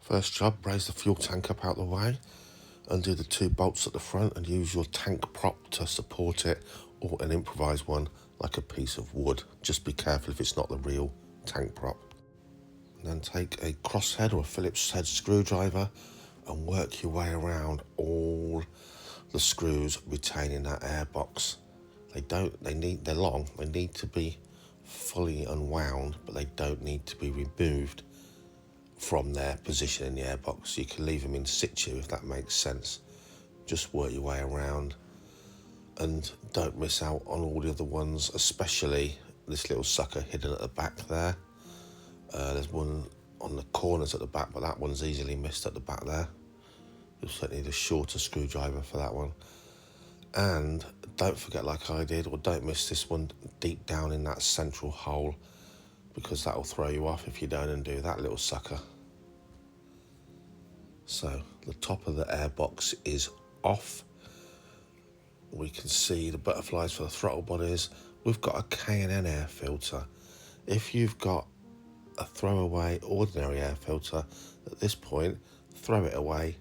First job, raise the fuel tank up out the way, undo the 2 bolts at the front and use your tank prop to support it, or an improvised one like a piece of wood. Just be careful if it's not the real tank prop. And then take a crosshead or a Phillips head screwdriver and work your way around all the screws retaining that airbox. They're long, they need to be fully unwound, but they don't need to be removed from their position in the airbox. You can leave them in situ if that makes sense. Just work your way around and don't miss out on all the other ones, especially this little sucker hidden at the back there. There's one on the corners at the back, but that one's easily missed at the back there. You'll certainly need a shorter screwdriver for that one. And don't forget, like I did, or don't miss this one deep down in that central hole, because that'll throw you off if you don't undo that little sucker. So the top of the airbox is off. We can see the butterflies for the throttle bodies. We've got a K&N air filter. If you've got a throwaway ordinary air filter, at this point, throw it away,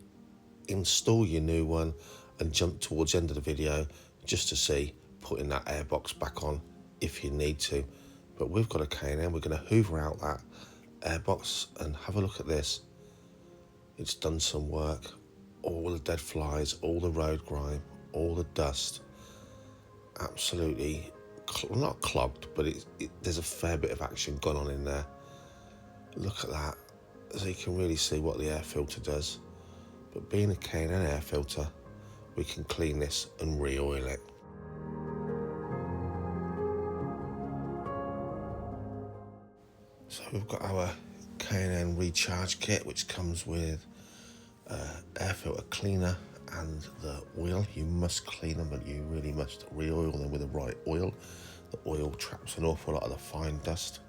install your new one, and jump towards the end of the video just to see putting that airbox back on if you need to. But we've got a K&N, we're going to hoover out that airbox and have a look at this. It's done some work. All the dead flies, all the road grime, all the dust, absolutely not clogged, but there's a fair bit of action gone on in there. Look at that, so you can really see what the air filter does. But being a K&N air filter, we can clean this and re-oil it. So we've got our K&N recharge kit, which comes with air filter cleaner and the oil. You must clean them, but you really must re-oil them with the right oil. The oil traps an awful lot of the fine dust.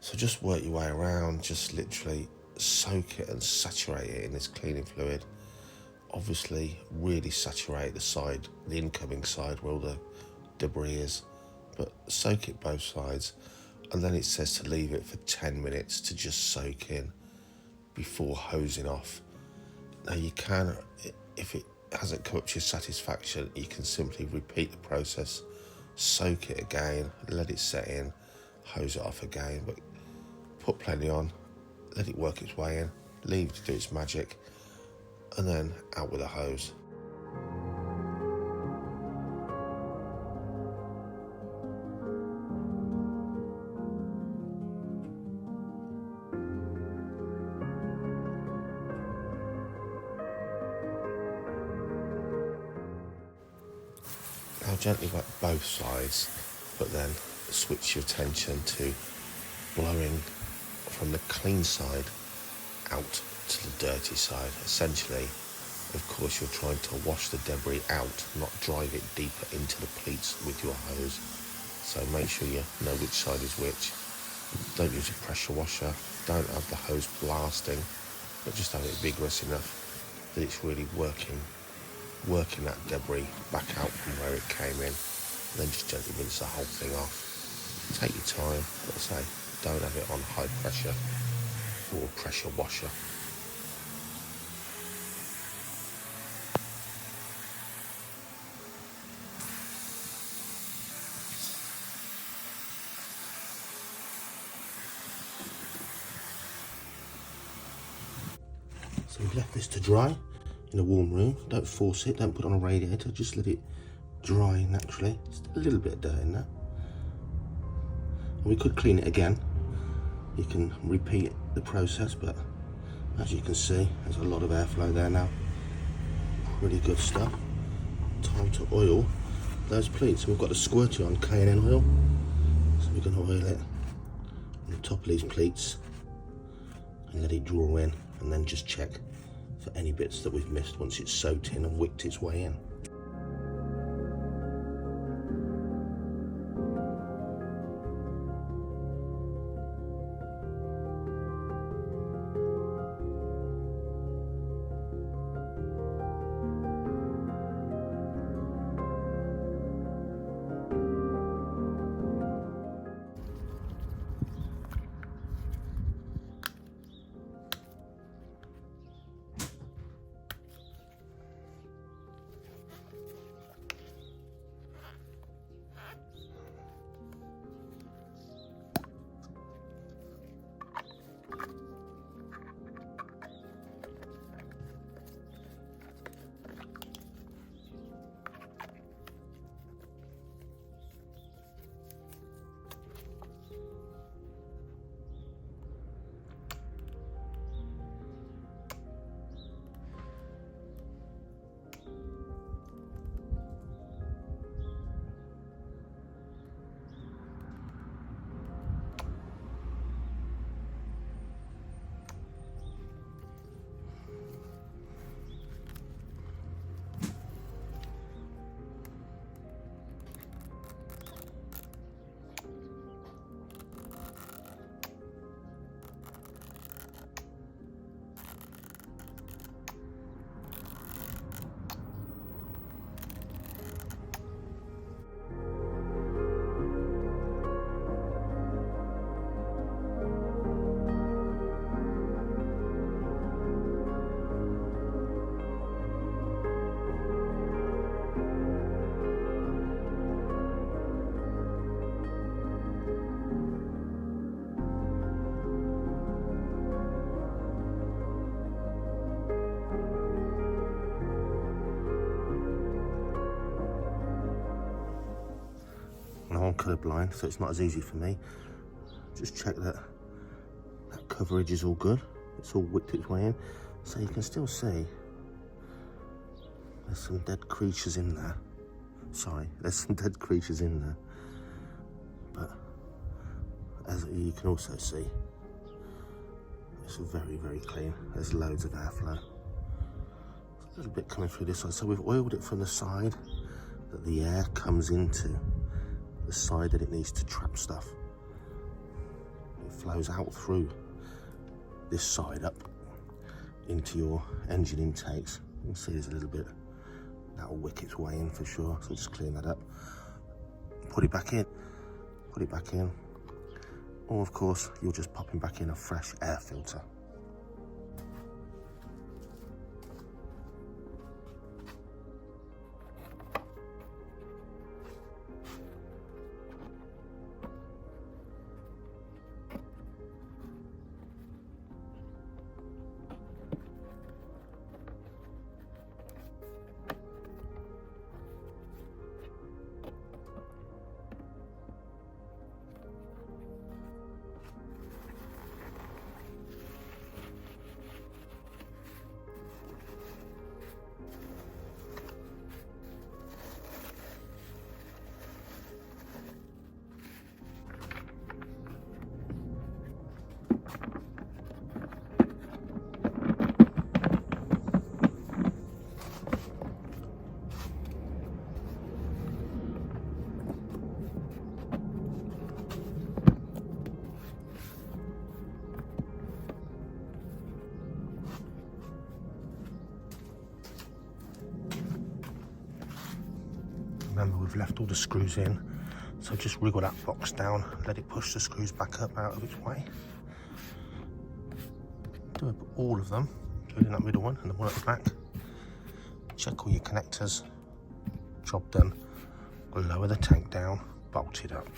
So just work your way around, just literally soak it and saturate it in this cleaning fluid. Obviously really saturate the incoming side where all the debris is, but soak it both sides. And then it says to leave it for 10 minutes to just soak in before hosing off. Now you can, if it hasn't come up to your satisfaction, you can simply repeat the process, soak it again, let it set in, hose it off again, but put plenty on, let it work its way in, leave it to do its magic, and then out with a hose. Now gently wet both sides, but then switch your attention to blowing from the clean side out to the dirty side. Essentially, of course, you're trying to wash the debris out, not drive it deeper into the pleats with your hose. So make sure you know which side is which. Don't use a pressure washer, don't have the hose blasting, but just have it vigorous enough that it's really working that debris back out from where it came in, and then just gently rinse the whole thing off. Take your time, but I say, don't have it on high pressure or pressure washer. So we've left this to dry in a warm room. Don't force it, don't put it on a radiator, just let it dry naturally. Just a little bit of dirt in there. And we could clean it again. You can repeat the process, but as you can see, there's a lot of airflow there now. Pretty good stuff. Time to oil those pleats. We've got a squirty on K&N oil, so we're going to oil it on the top of these pleats and let it draw in, and then just check for any bits that we've missed once it's soaked in and wicked its way in. colourblind, so it's not as easy for me. Just check that that coverage is all good. It's all wicked its way in. So you can still see there's some dead creatures in there. Sorry, there's some dead creatures in there. But as you can also see, it's very, very clean. There's loads of airflow. A little bit coming through this side. So we've oiled it from the side that the air comes into, the side that it needs to trap stuff. It flows out through this side up into your engine intakes. You can see there's a little bit, that'll wick its way in for sure. So just clean that up, put it back in, put it back in. Or of course, you're just popping back in a fresh air filter. Remember, we've left all the screws in, so just wriggle that box down, let it push the screws back up out of its way. Do all of them, including that middle one and the one at the back. Check all your connectors. Job done. Lower the tank down, bolt it up.